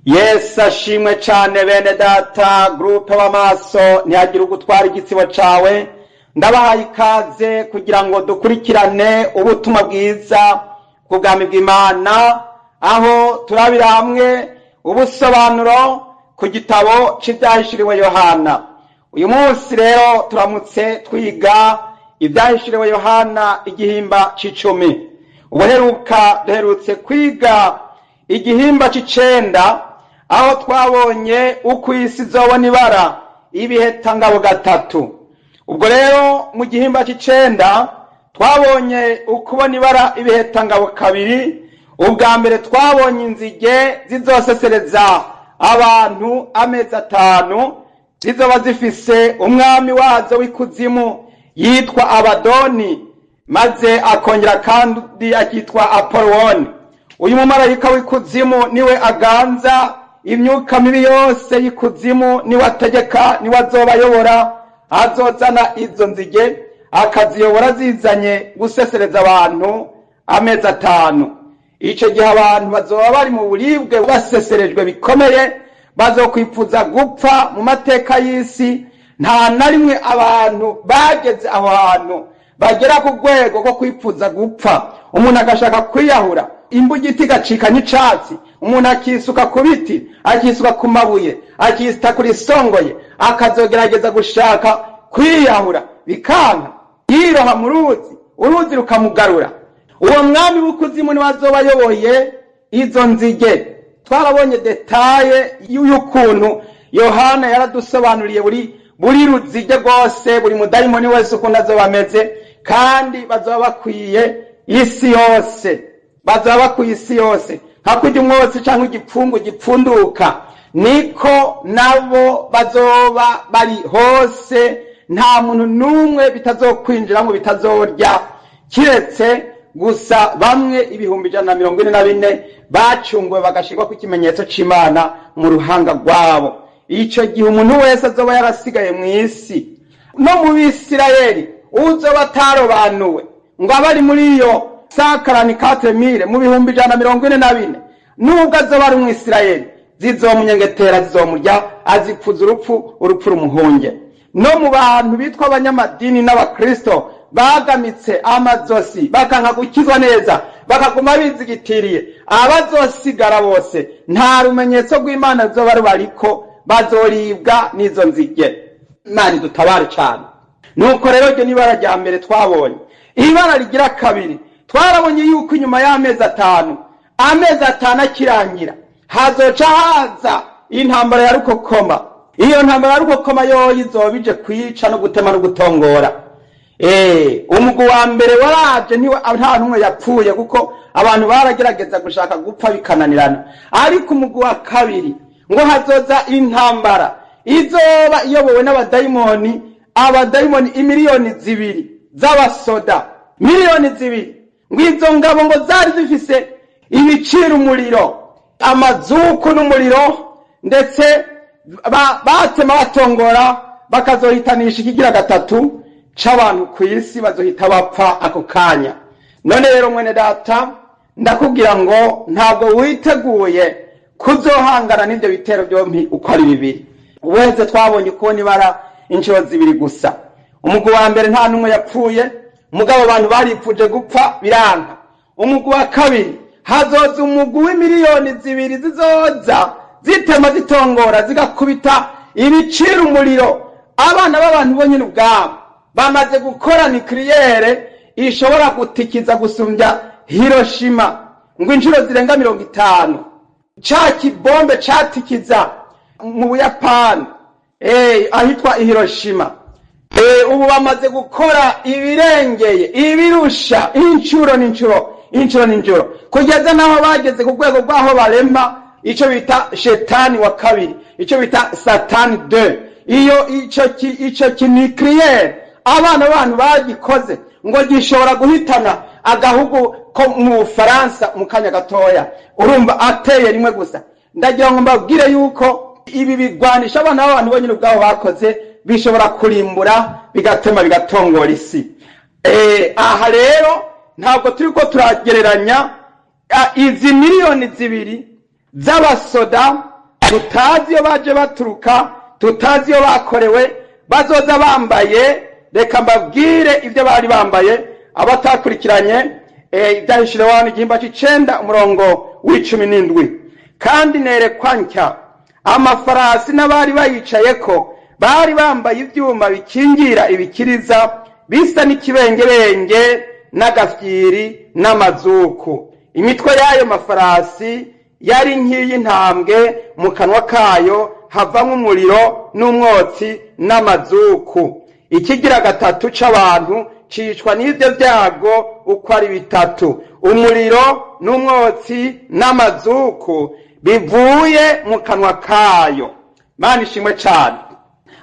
Yesu ashimwe cyane bene data groupe w'amaso ntiyagira ugutwara igitsibo cawe. Ndabahaye ikaze kugira ngo dukurikirane ubutumwa bwiza bw'ubwami bw'Imana, aho turabira hamwe ubusobanuro ku gitabo c'ivyahishuriwe Yohana. Uyu munsi rero turamutse twiga ivyahishuriwe Yohana igihimba c'icumi. Ubuheruka duherutse kwiga igihimba c'icenda, aho twabonye uko isi izobona ibara y'ibiheta-ngabo gatatu. Ubwo rero mu gihimba c'icenda twabonye ukubona ibara ibiheta-ngabo kabiri. Ubwa mbere twabonye inzige zizosesereza abantu amezi 5, zizoba zifise umwami wazo w'ikuzimu yitwa Abadoni, maze akongera kandi akitwa Apoloni. Uyu mumarayika w'ikuzimu niwe aganza imyuka mibi yose y'ikuzimu, niwe ategeka, niwe azobayobora. Azozana izo nzige akaziyobora zizanye gusesereza abantu amezi 5. Ico gihe abantu bazoba bari mu buribwe baseserejwe bikomeye, bazokwifuza gupfa. Mu mateka y'isi nta na rimwe abantu bageze aho hantu bagera ku rwego rwo kwifuza gupfa. Umuntu agashaka kwiyahura, imbugiti igacika n'icatsi, umuntu akisuka ku biti, akisuka ku mabuye, akisita kuri songoye, akazogerageza gushaka kwiyahura bikanka, yiroha mu ruzi, uruzi rukamugarura. Uwo mwami w'ikuzimu niwe azobayoboye izo nzige. Twarabonye detaye y'ukuntu Yohana yaradusobanuriye buri ruzige rwose, buri mudayimoni wese ukuntu azoba ameze, kandi bazoba bakwiye isi yose, bazoba bakwiye isi yose. Hakurya umwotsi canke igipfungu gipfunduka, niko nabo bazoba bari hose. Nta muntu numwe bitazokwinjiramwo, bitazorya, kiretse gusa bamwe 144,000 bacunguwe bagashirwa ku kimenyetso c'Imana mu ruhanga rwabo. Ico gihe umuntu wese azoba yarasigaye mw'isi. No mu Bisirayeli uzoba atarobanuwe ngo abari muri iyo 144,000 mu 144,000, nubwo azoba ari umwisirayeli, zizomunyengetera, zizomurya, azipfuza urupfu rumuhunge. No mu bantu bitwa abanyamadini n'abakristo bagamitse amazosi bakanka gukizwa neza, bakaguma bizigitiriye, abazosigara bose nta rumenyetso rw'Imana zoba rubariko, bazoribwa n'izo nzige. Imana dutabare cyane. Nuko rero ryo nibara rya mbere twabonye. Ibara rigira kabiri, twarabonye yuko inyuma y'amezi 5, amezi 5 akirangira, hazoca haza intambara ya rukokoma. Iyo ntambara ya rukokoma yo izobije kwica no gutema no gutongora. Umugwi wa mbere waraje, nta numwe yapfuye kuko abantu baragerageza gushaka gupfa bikananirana. Ariko umugwi wa kabiri ngo hazoza intambara izoba iyobowe n'abadayimoni, abadayimoni 2,000,000 z'abasoda, 2,000,000. Ngo izo ngabo ngo zari zifise ibicira umuriro, amazuku n'umuriro, ndetse batema batongora, bakazohitanisha ikigira gatatu c'abantu ku isi, bazohita bapfa ako kanya. None rero mwene data, ndakubwira ngo ntabwo witeguye kuzohangana n'ivyo bitero byompi uko ari bibiri. Uweze twabonye kubona ibara inshuro 2 gusa. Umugwi wa mbere nta numwe yapfuye, mugabo abantu baripfuje gupfa biranka. Umugwi wa kabiri hazoza umugwi w'2,000,000 zizoza zitema zitongora, zigakubita ibicira umuriro. Abana b'abantu bonyine ubwabo bamaze gukora nucleaire ishobora gutikiza gusumbya Hiroshima ngo inshuro zirenga 50. Ca kibombe catikiza mu Buyapani ahitwa Hiroshima, ubu bamaze gukora ibirengeye, ibirusha inshuro n'inshuro, kugeza naho bageze ku rwego rwaho barema ico bita shetani wa kabiri, ico bita satani 2. Iyo ico kinucleaire abana b'abantu bagikoze ngo gishobora guhitana agahugu ko mu Bufaransa mu kanya gatoya. Urumva ateye rimwe gusa. Ndagira ngo mbabwire yuko ibi bigwanisha abana b'abantu bonyine ubwabo bakoze bishobora kurimbura, bigatema, bigatongora isi. Aha rero ntabwo turiko turagereranya izi 2,000,000 z'abasoda tutazi iyo baje baturuka, tutazi iyo bakorewe, bazoza bambaye. Reka mbabwire ibyo bari bambaye abatakurikiranye ibyahishije Yohana igihimba c'icenda umurongo w'17. Kandi nerekwa ntya amafarasi n'abari bayicayeko bari bambaye ivyuma bikingira ibikiriza bisa n'ikibengebenge n'agafyiri n'amazuku. Imitwe y'ayo mafarasi yari nk'iy'intambwe, mu kanwa kayo havamwo umuriro n'umwotsi n'amazuku. Ikigira gatatu c'abantu cicwa n'ivyo vyago uko ari bitatu, umuriro n'umwotsi n'amazuku bivuye mu kanwa kayo. Mana ishimwe cane.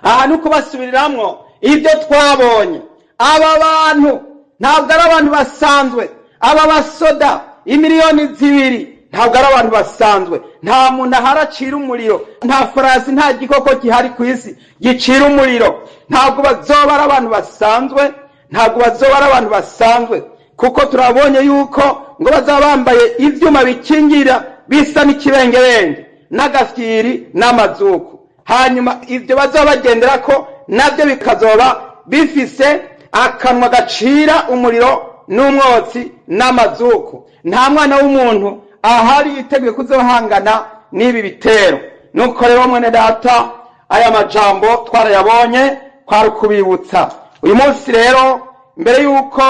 Aha nuko basubiriramwo ibyo twabonye. Aba bantu ntabwo ari abantu basanzwe, aba basoda imiliyoni 2 ntabwo ari abantu basanzwe. Nta muntu aharacira umuriro, nta farasi, nta gikoko gihari ku isi gicira umuriro. Ntabwo bazoba ari abantu basanzwe, ntabwo bazoba ari abantu basanzwe, kuko turabonye yuko ngo bazaba bambaye ivyuma bikingira bisa n'ikibengebenge n'agafyiri n'amazuku. Hanyuma ivyo bazoba bagenderako navyo bikazoba bifise akanwa gacira umuriro n'umwotsi n'amazuku. Nta mwana w'umuntu ahari yiteguye kuzohangana n'ibi bitero. Nuko rero mwene data, aya majambo twarayabonye, kwari kubibutsa. Uyu munsi rero mbere yuko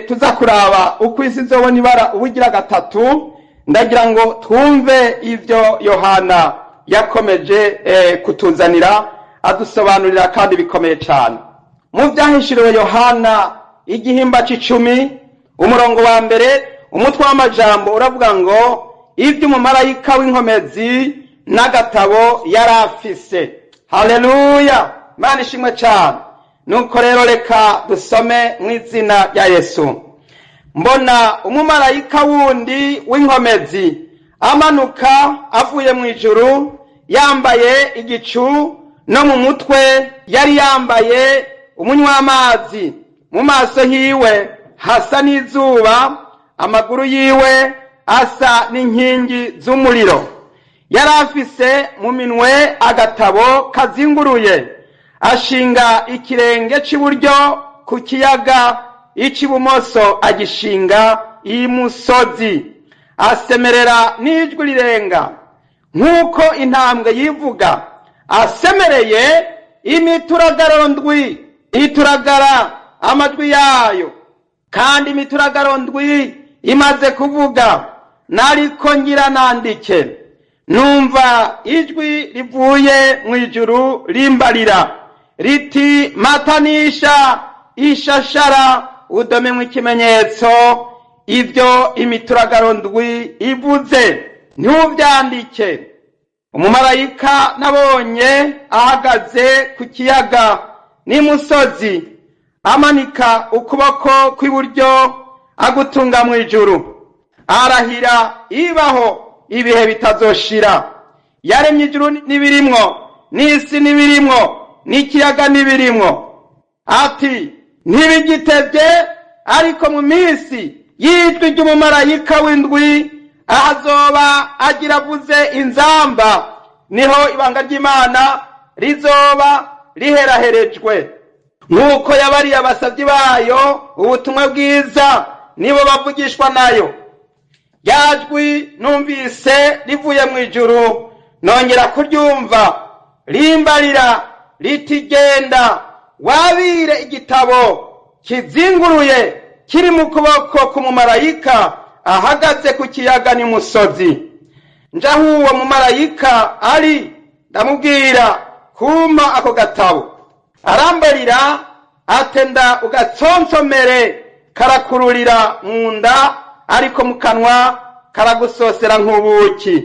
tuza kuraba uko isi izobona ibara ubugira gatatu, ndagira ngo twumve ivyo Yohana yakomeje kutuzanira, adusobanurira kandi bikomeye cyane. Mu vyahishuriwe Yohana igihimba c'10 umurongo wa mbere, umutwe w'amajambo uravuga ngo ivyo umumarayika w'inkomezi n'agatabo yari afise. Haleluya, Mana ishimwe cyane. Nuko rero reka dusome mu izina rya Yesu. Mbona umumarayika wundi w'inkomezi amanuka avuye mu ijuru, yambaye igicu, no mu mutwe yari yambaye umunywamazi, mu maso hiwe hasa n'izuba, amaguru yiwe asa n'inkingi z'umuriro. Yari afise mu minwe agatabo kazinguruye, ashinga ikirenge c'iburyo ku kiyaga, ic'ibumoso agishinga imusozi. Asemerera n'ijwi rirenga nk'uko intambwe yivuga, asemereye imituragaro ndwi ituragara amajwi yayo. Kandi imituragaro ndwi imaze kuvuga, nariko ngira nandike, numva ijwi rivuye mu ijuru rimbarira riti, matanisha ishashara udomemwe ikimenyetso ivyo imituragaro ndwi ivuze, ntuvyandike. Umumarayika nabonye ahagaze ku kiyaga n'imusozi, amanika ukuboko kw'iburyo agutunga mu ijuru, arahira ibaho ibihe bitazoshira. Yaremye ijuru n'ibirimwo, n'isi n'ibirimwo, n'ikiyaga n'ibirimwo. Ati, ntibigitevye, ariko mu minsi y'ijwi ry'umumarayika w'indwi ahazoba agira avuze inzamba, niho ibanga ry'Imana rizoba riheraherejwe. Nk'uko yabariye abasavyi bayo ubutumwa bwiza, nibo bavugishwa nayo. Ryajwi numvise rivuye mu ijuru, nongera kuryumva rimbarira riti, genda wabire igitabo kizinguruye kiri mu kuboko k'umumarayika ahagaze ku kiyaga n'imusozi. Njaho uwo mumarayika ari, ndamubwira kumpa ako gatabo. Arambarira atenda ugatsonsomere, karakururira mu nda, ariko mu kanwa karagusosera nk'ubuki.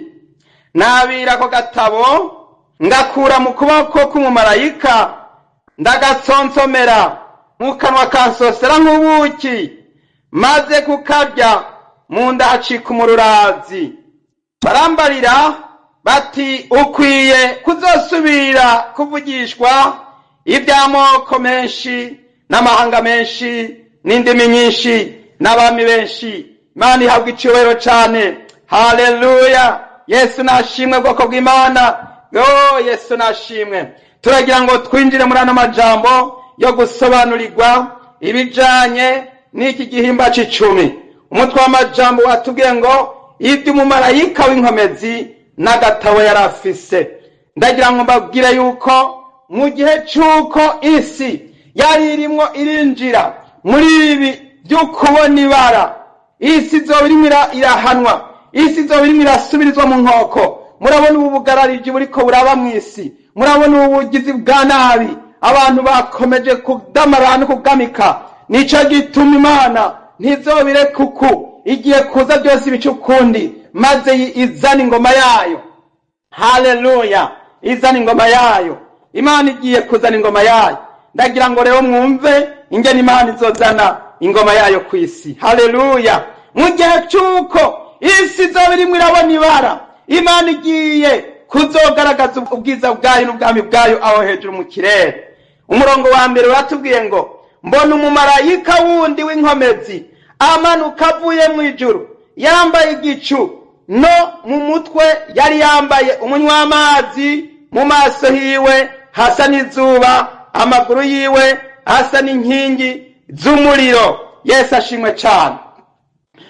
Nabira ako gatabo, ngakura mu kuboko k'umumarayika, ndagatsonsomera, mu kanwa kansosera nk'ubuki, maze kukarya mu nda hacika umururazi. Barambarira bati, ukwiye kuzosubira kuvugishwa iby'amoko menshi n'amahanga menshi n'indimi nyinshi n'abami benshi. Imana ihabwa icyubahiro cyane. Haleluya. Yesu nashimwe bwoko bw'Imana. Yesu nashimwe. Turagira ngo twinjire muri ano majambo yo gusobanurirwa ibijanye n'iki gihimba c'icumi. Umutwe w'amajambo watubwiye ngo ivy'umumarayika w'inkomezi n'agatabo yarafise. Ndagira ngo mbabwire yuko mu gihe c'uko isi yari irimwo irinjira muri ibi vy'ukubona ibara, isi izoba irimwo irahanwa, isi izoba irimwo irasubirizwa mu nkoko. Murabona ubu bugarariji buriko buraba mw'isi, murabona ubu bugizi bwa nabi, abantu bakomeje kudamarana no kugamika. Nico gituma Imana ntizobire kuku igiye kuza byose ibicukundi, maze izana ingoma yayo. Haleluya! Izana ingoma yayo. Imana igiye kuzana ingoma yayo. Ndagira ngo rero mwumve ingene Imana izozana ingoma yayo kw'isi. Haleluya! Mu gihe cy'uko isi izoba irimwo irabona ibara, Imana igiye kuzogaragaza ubwiza bwayo n'ubwami bwayo aho hejuru mu kirere. Umurongo wa mbere watubwiye ngo mbona umumarayika wundi w'inkomezi amanuka avuye mu ijuru, yambaye igicu, no mu mutwe yari yambaye umunywa w'amazi, mu maso hiwe hasa n'izuba, amaguru yiwe hasa n'inkingi z'umuriro. Yesu ashimwe cyane.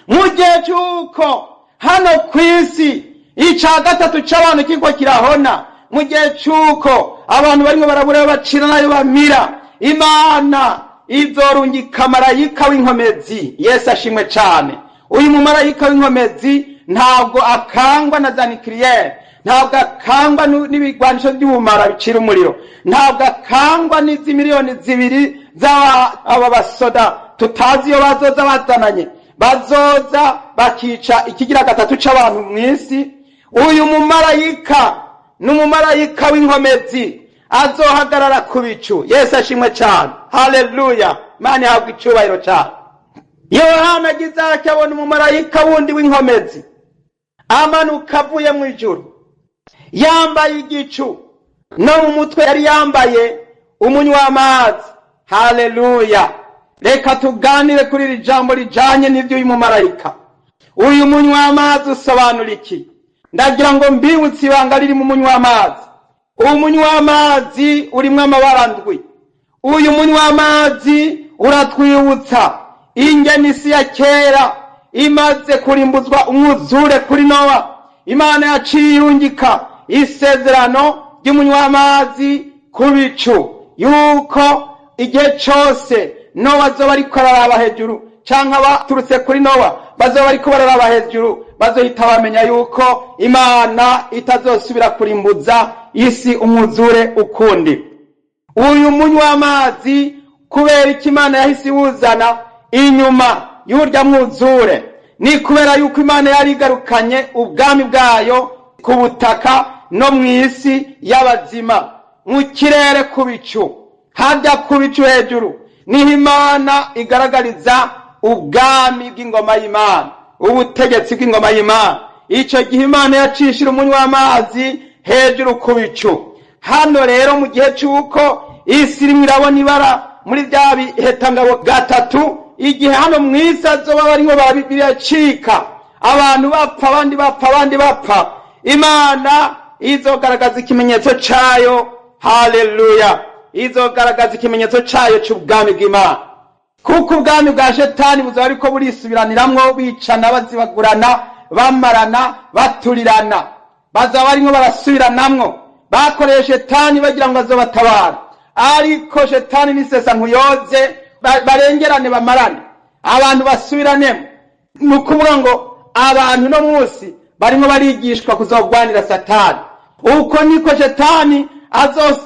Mu gihe cy'uko hano kw'isi ica gatatu c'abantu kiko kirahona, mu gihe cy'uko abantu barimo barabura bacira nayo bamira, Imana izorungika marayika w'inkomezi. Yesu ashimwe cyane. Uyu mumarayika w'inkomezi ntabwo akangwa na zanikiriyeri, ntabwo akangwa n'ibigwanisho by'ubumara bicira umuriro, ntabwo akangwa n'izi miliyoni zibiri z'aba basoda tutazi iyo bazoza bazananye, bazoza bakica ikigira gatatu c'abantu mw'isi. Uyu mumarayika n'umumarayika w'inkomezi azohagarara ku bicu. Yesu ashimwe cyane. Haleluya! Imana ihabwa icubahiro cyane. Yohana agize atya abona umumarayika wundi w'inkomezi amanuka avuye mu ijuru, yambaye igicu, no mu mutwe yari yambaye umunywa w'amazi. Haleluya! Reka tuganire kuri iri jambo rijanye n'ivyo uyu mumarayika. Uyu munywa w'amazi usobanura iki? Ndagira ngo mbibutse ibanga riri mu munywa w'amazi. Umunywa w'amazi urimwo amabara ndwi. Uyu munywa w'amazi uratwibutsa ingene isi ya kera imaze kurimbuzwa umwuzure kuri Nowa. Imana yaciye irungika isezerano ry'umunywa w'amazi ku bicu, yuko igihe cose Nowa azoba ariko araraba hejuru, canke abaturutse kuri Nowa bazoba bariko bararaba hejuru, bazohita bamenya yuko Imana itazosubira kurimbuza isi umwuzure ukundi. Uyu munywa w'amazi kubera iki Imana yahise iwuzana inyuma y'urya mwuzure, ni kubera yuko Imana yari igarukanye ubwami bwayo ku butaka no mw'isi y'abazima, mu kirere ku bicu. Hajya ku bicu hejuru niho Imana igaragariza ubwami bw'ingoma y'Imana, ubutegetsi bw'ingoma y'Imana. Ico gihe Imana yacishira umunywa w'amazi hejuru ku bicu. Hano rero mu gihe cy'uko isi irimwo irabona ibara muri bya bihetangabo gatatu, igihe hano mw'isi azoba barimo biracika, abantu bapfa abandi bapfa abandi bapfa, Imana izogaragaza ikimenyetso cayo. Haleluya! Izogaragaza ikimenyetso cayo c'ubwami bw'Imana. Kuko ubwami bwa Shetani buzoba ariko burisubiraniramwo, bicana, bazibagurana, bamarana, baturirana, bazoba barimo barasubiranamwo. Bakoreye Shetani bagira ngo azobatabara, ariko Shetani nisesa nkuyoze, barengerane bamarane, abantu basubiranemo. Nukuvuga ngo abantu no munsi barimo barigishwa kuzogwanira Satani. Uko niko Shetani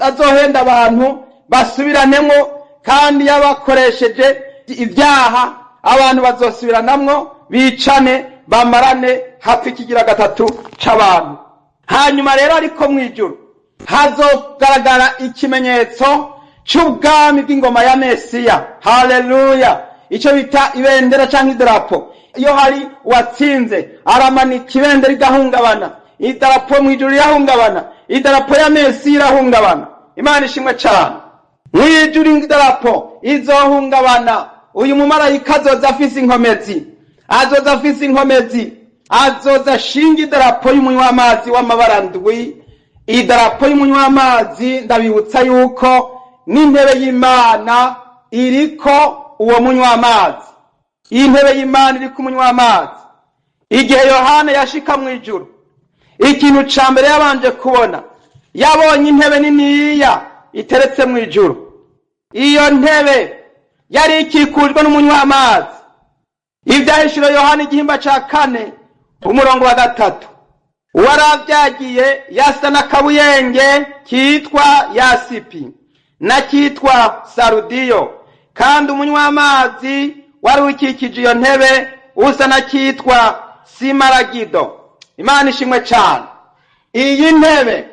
azohenda abantu basubiranemo, kandi yabakoresheje ibyaha abantu bazosubiranamwo, bicane, bamarane, hapfa ikigira gatatu c'abantu. Hanyuma rero ariko mwijuru hazogaragara ikimenyetso c'ubwami bw'ingoma ya Mesiya. Haleluya! Ico bita ibendera canke idarapo. Iyo hari watsinze aramanika ibendera igahungabana, idarapo mwijuru irahungabana, idarapo ya Mesiya irahungabana. Imana ishimwe cyane. Mwijuru idarapo izohungabana. Uyu mumarayika azoza afise inkomezi, azoza afise inkomezi, azoza ashinga idarapo y'umunywamazi w'amabara ndwi. Idarapo y'umunywamazi ndabibutsa yuko n'intebe y'Imana iriko uwo munywamazi. Intebe y'Imana iri ku munywamazi. Igihe Yohana yashika mu ijuru, ikintu ca mbere yabanje kubona, yabonye intebe niniya iteretse mu ijuru. Iyo ntebe yari ikikujwe n'umunywamazi. Ivyahishuro Yohana igihimba ca 4 umurongo wa 3. Uwaravyagiye yasa n'akabuyenge kitwa yasipi na kitwa sarudiyo, kandi umunywamazi wari ukikije iyo ntebe usa na kitwa simaragido. Imana ishimwe cyane. Iyi ntebe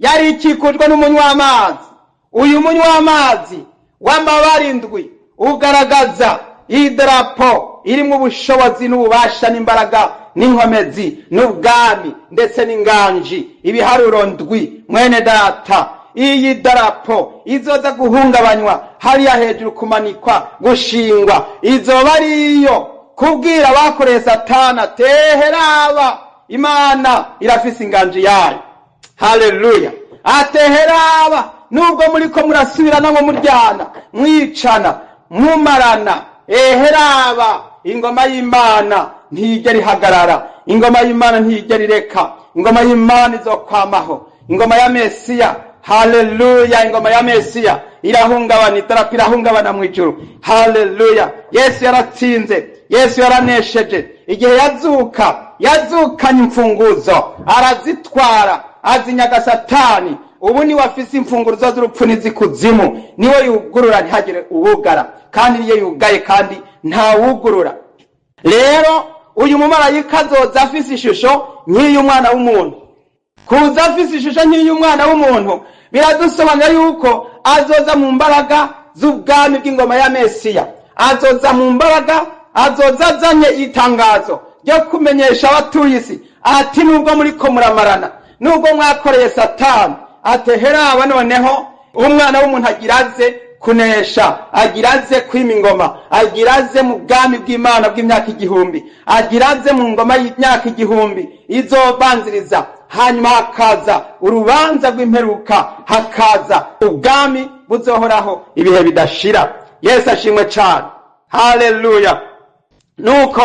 yari ikikujwe n'umunywamazi. Uyu munywamazi w'amabara indwi ugaragaza idarapo irimo ubushobozi n'ububasha n'imbaraga n'inkomezi n'ubwami ndetse n'inganji, ibiharuro ndwi. Mwene data, iyi darapo izoza guhungabanywa hariya hejuru, kumanikwa, gushingwa, izoba ariyo kubwira bakoreye Satana teheraba, Imana irafise inganji yayo. Haleluya. Ateheraba, nubwo muriko murasubirana ngo muryana, mwicana, mumarana, eheraba, ingoma y'Imana ntijya ihagarara. Ingoma y'Imana ntijya ireka. Ingoma y'Imana izokwamaho. Ingoma ya Mesiya. Haleluya. Ingoma ya Mesiya irahungabana, idarapo irahungabana mu ijuru. Haleluya. Yesu yaratsinze, Yesu yaranesheje. Igihe yazukanye imfunguzo, arazitwara, azinyaga Satani. Ubu ni wafise imfunguzo z'urupfu n'izikuzimu, niwe yugurura ntihagire uwugara, kandi niye yugaye kandi nta wugurura. Rero uyu mumarayika azoza afise ishusho nk'iy'umwana w'umuntu. Kuza afise ishusho nk'iy'umwana w'umuntu biradusobanura yuko azoza mu mbaraga z'ubwami bw'ingoma ya Mesiya. Azoza mu mbaraga, azoza azanye itangazo ryo kumenyesha abatuye isi ati nubwo muriko muramarana, nubwo mwakoreye Satani, ateheraba noneho umwana w'umuntu agiraze kunesha, agiraze kwima ingoma, agiraze mu bwami bw'Imana bw'imyaka 1000, agiraze mu ngoma y'imyaka 1000 izobanziriza. Hanyuma hakaza urubanza rw'imperuka, hakaza ubwami buzohoraho ibihe bidashira. Yesu ashimwe cyane. Haleluya. Nuko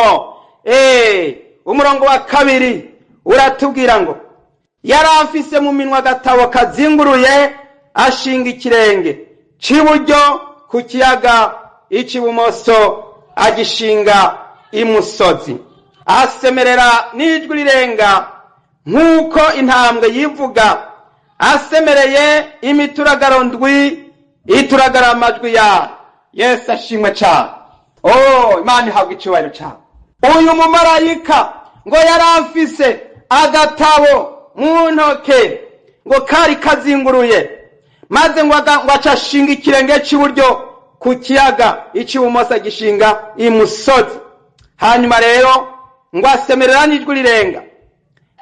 umurongo wa 2 uratubwira ngo yari afise mu minwa agatabo kazinguruye, ashinga ikirenge c'iburyo ku kiyaga, ic'ibumoso agishinga imusozi. Asemerera n'ijwi rirenga nk'uko intambwe yivuga, asemereye imituragaro ndwi ituragara amajwi yayo. Yesu ashimwe cyane. Imana ihabwa icyubahiro cyane. Uyu mumarayika ngo yari afise agatabo mu ntoke ngo kari kazinguruye, maze ngo acashinga ikirenge cy'iburyo ku kiyaga, ic'ibumoso gishinga imusozi. Hanyuma rero ngo asemerera n'ijwi rirenga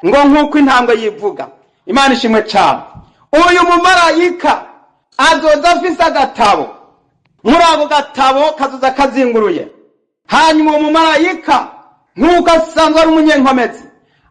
ngo nk'uko intambwe yivuga. Imana ishimwe cyane. Uyu mumarayika azoza afise agatabo, muri ako gatabo kazoza kazinguruye. Hanyuma umumarayika nk'uko asanzwe ari umunyenkomezi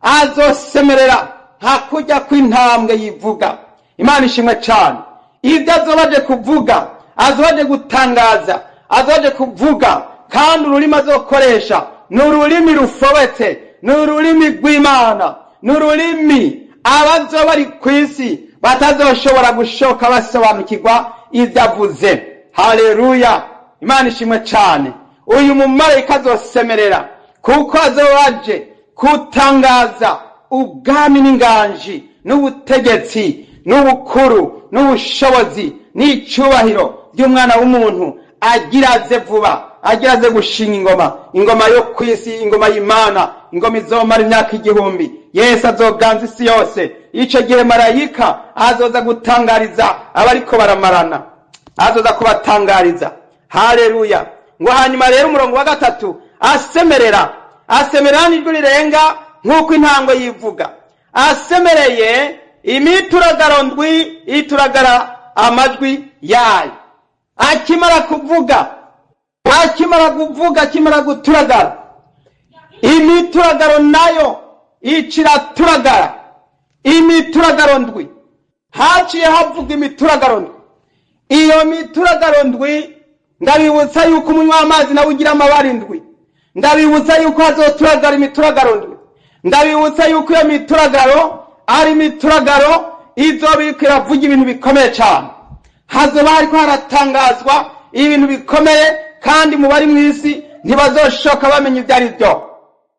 azosemerera hakurya kw'intambwe yivuga. Imana ishimwe cyane. Ibyo azobaje kuvuga, azobaje gutangaza, azobaje kuvuga, kandi ururimi azokoresha ni ururimi rufobetse, ni ururimi rw'Imana, ni ururimi abazoba bari ku isi batazoshobora gushoka basobanukirwa ibyo avuze. Haleluya. Imana ishimwe cyane. Uyu mumarayika azosemerera kuko azobaje kutangaza ubwami n'inganji n'ubutegetsi n'ubukuru n'ubushobozi n'icyubahiro by'umwana w'umuntu agiraze vuba, agiraze gushinga ingoma yo ku isi, ingoma y'Imana, ingoma izomara imyaka 1000. Yesu azoganza isi yose. Ico gihe marayika azoza gutangariza abariko baramarana, azoza kubatangariza. Haleluya. Ngo hanyuma rero umurongo wa 3 asemerera n'ijwi rirenga nk'uko intambwe yivuga, asemereye imituragaro ndwi ituragara amajwi yayo. Akimara kuvuga, akimara guturagara, imituragaro nayo iciraturagara, imituragaro ndwi. Haciye havuga imituragaro ndwi. Iyo mituragaro ndwi ndabibutsa yuko umunywa w'amazi nawe ugira amabara indwi. Ndabibutsa yuko hazoturagara imituragaro ndwi. Ndabibutsa yuko iyo mituragaro ari imituragaro izobiriko iravuga ibintu bikomeye cyane. Hazoba hariko haratangazwa ibintu bikomeye, kandi mu bari mw'isi ntibazoshoka bamenya ibyo ari byo,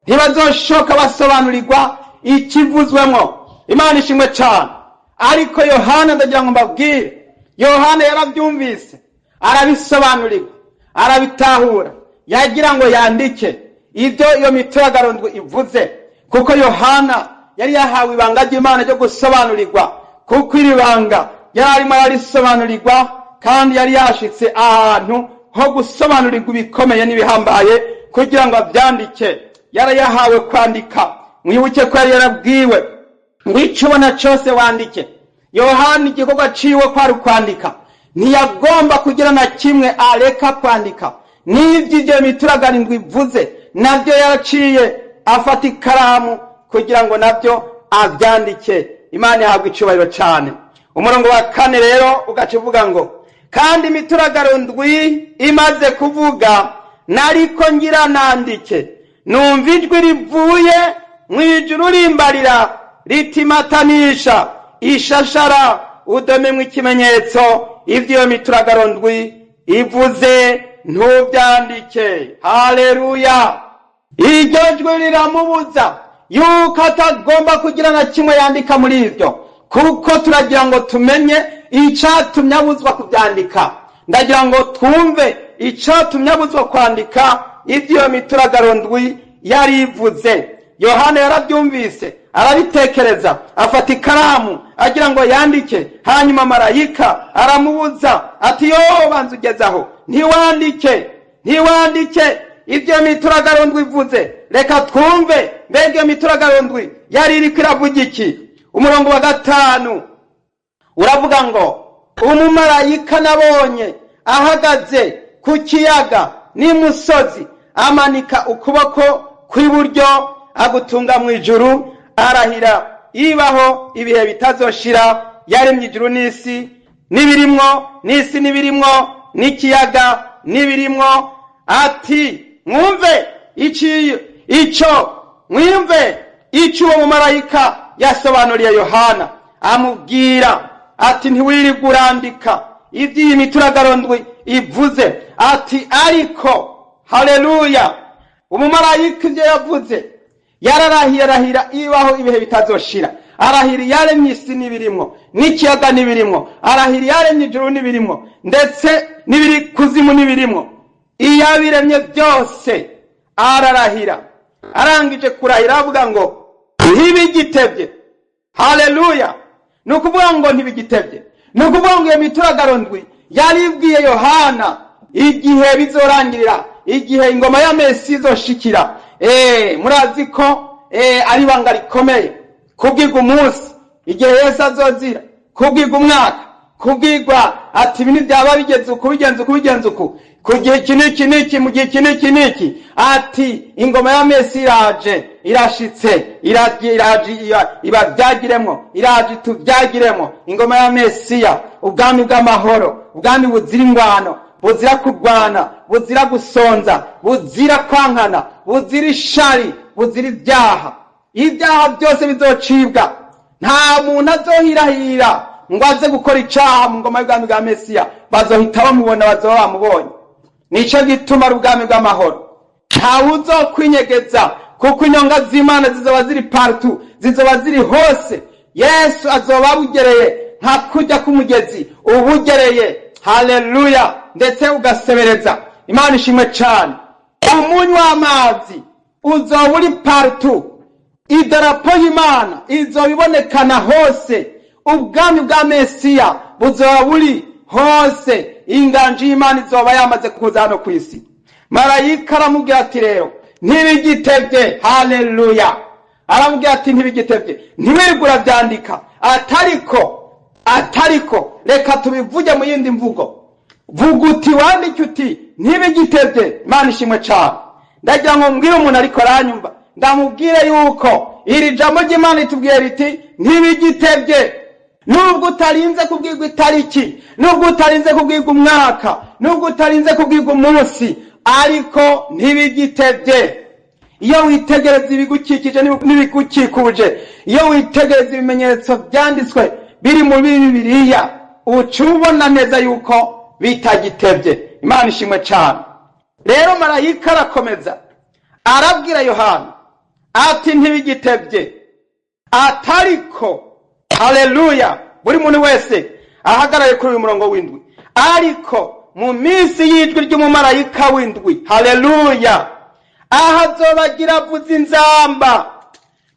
ntibazoshoka basobanurirwa ikivuzwemo. Imana ishimwe cyane. Ariko Yohana ndagira ngo mbabwire, Yohana yarabyumvise, arabisobanurirwa, arabitahura, yagira ngo yandike ibyo iyo mituragaro ndwi ivuze, kuko Yohana yari yahawe ibanga ry'Imana ryo gusobanurirwa, kuko iri banga yari arimo ararisobanurirwa, kandi yari yashitse ahantu ho gusobanurirwa ibikomeye n'ibihambaye kugira ngo abyandike. Yari yahawe kwandika. Mwibuke ko yari yarabwiwe ngo icyo ubona cyose wandike. Yohana igikorwa ciwe kwari kwandika, ntiyagomba kugira na kimwe areka kwandika. N'ibyo ibyo mituragaro ndwi ivuze nabyo yaraciye afata ikaramu kugira ngo nabyo abyandike. Imana yahabwa icubahiro cyane. Umurongo wa 4 rero ugacivuga ngo, kandi imituragaro ndwi imaze kuvuga, nariko ngira nandike, numva ijwi rivuye mw'ijuru rimbarira ritimatanisha ishashara udomemwe ikimenyetso ivyo mituragaro ndwi ivuze ntubyandike. Haleluya. Iryo jwi riramubuza yuko atagomba kugira na kimwe yandika muri ivyo, kuko turagira ngo tumenye icatumye abuzwa kubyandika. Ndagira ngo twumve icatumye abuzwa kwandika ivyo mituragaro ndwi yari ivuze. Yohana yarabyumvise, arabitekereza, afata ikaramu agira ngo yandike. Hanyuma marayika aramubuza ati, yo banza ugezaho, ntiwandike ivyo mituragaro ndwi ivuze. Reka twumve mbega iyo mituragaro ndwi yari iriko iravuga iki. Umurongo wa 5 uravuga ngo, umumarayika nabonye ahagaze ku kiyaga n'imusozi, amanika ukuboko kw'iburyo agutunga mu ijuru, arahira ibaho ibihe bitazoshira, yaremye ijuru n'isi nibirimwo, n'isi nibirimwo, n'ikiyaga nibirimwo, ati mwumve icyo uwo mumarayika yasobanuriye Yohana. Amubwira ati, ntiwirirwe urandika ivy'iyi mituragaro ndwi ivuze. Ati ariko, haleluya, umumarayika ivyo yavuze yararahira ibaho ibihe bitazoshira. Arahira yaremye isi nibirimwo, n'ikiyaga nibirimwo, arahira yaremye ijuru nibirimwo, ndetse n'ibiri kuzimu nibirimwo, iyabiremye byose ararahira. Arangije kurahira avuga ngo ntibigitevye. Haleluya. Nukuvuga ngo ntibigitevye, nukuvuga ngo iyo mituragaro ndwi yari ibwiye Yohana igihe bizorangirira, igihe ingoma ya Mesi izoshikira. Murazi ko ari banga rikomeye, kubwirwa umunsi igihe Yesu azozira, kubwirwa umwaka, kubwirwa ati ibintu byaba bigeze uku bigenze uku, ku gihe iki mu gihe iki, ati ingoma ya Mesi iraje, irashitse, iraje ibabyagiremo, iraje tubyagiremo. Ingoma ya Mesiya, ubwami bw'amahoro, ubwami buzira ingwano, buzira kurwana, buzira gusonza, buzira kwankana, buzira ishari, buzira ibyaha. Ibyaha byose bizocibwa. Nta muntu azohirahira ngo aze gukora icaha mu ngoma y'ubwami bwa Mesiya. Bazohita bamubona, bazoba bamubonye. Nico gituma ari ubwami bw'amahoro. Ntawe uzokwinyegeza, kuko inyonga z'Imana zizoba ziri partout, zizoba ziri hose. Yesu azoba abugereye nka kujya k'umugezi ubugereye. Haleluya. Ndetse ugasebereza. Imana ishimwe cyane. Umunywa w'amazi uzoba uri partout. Idarapo y'Imana izobibonekana hose. Ubwami bwa Mesiya buzoba buri hose. Inganji y'Imana izoba yamaze kuza hano ku isi. Marayika aramubwira ati rero ntibigitevye. Haleluya. Aramubwira ati ntibigitevye, ntiwirirwe uravyandika. Atariko reka tubivuge mu yindi mvugo. Vuga uti, wandike uti ntibigitevye. Imana ishimwe cyane. ndagira ngo mbwire umuntu ariko aranyumva, ndamubwire yuko iri jambo ry'Imana ritubwiye riti ntibigitebye. Nubwo utarinze kubwirwa itariki, nubwo utarinze kubwirwa umwaka, nubwo utarinze kubwirwa umunsi, ariko ntibigitebye. Iyo witegereza ibigukikije n'ibigukikuje, iyo witegereza ibimenyetso byanditswe biri mu Bibiliya, uca ubona neza yuko bitagitebye. Imana ishimwe cyane. Rero marayika arakomeza arabwira Yohana ati ntibigitebye, atariko, haleluya, buri muntu wese ahagaraye kuri uyu murongo w'indwi, ariko mu minsi y'ijwi ry'umumarayika w'indwi, haleluya, ahazobagira avuza inzamba,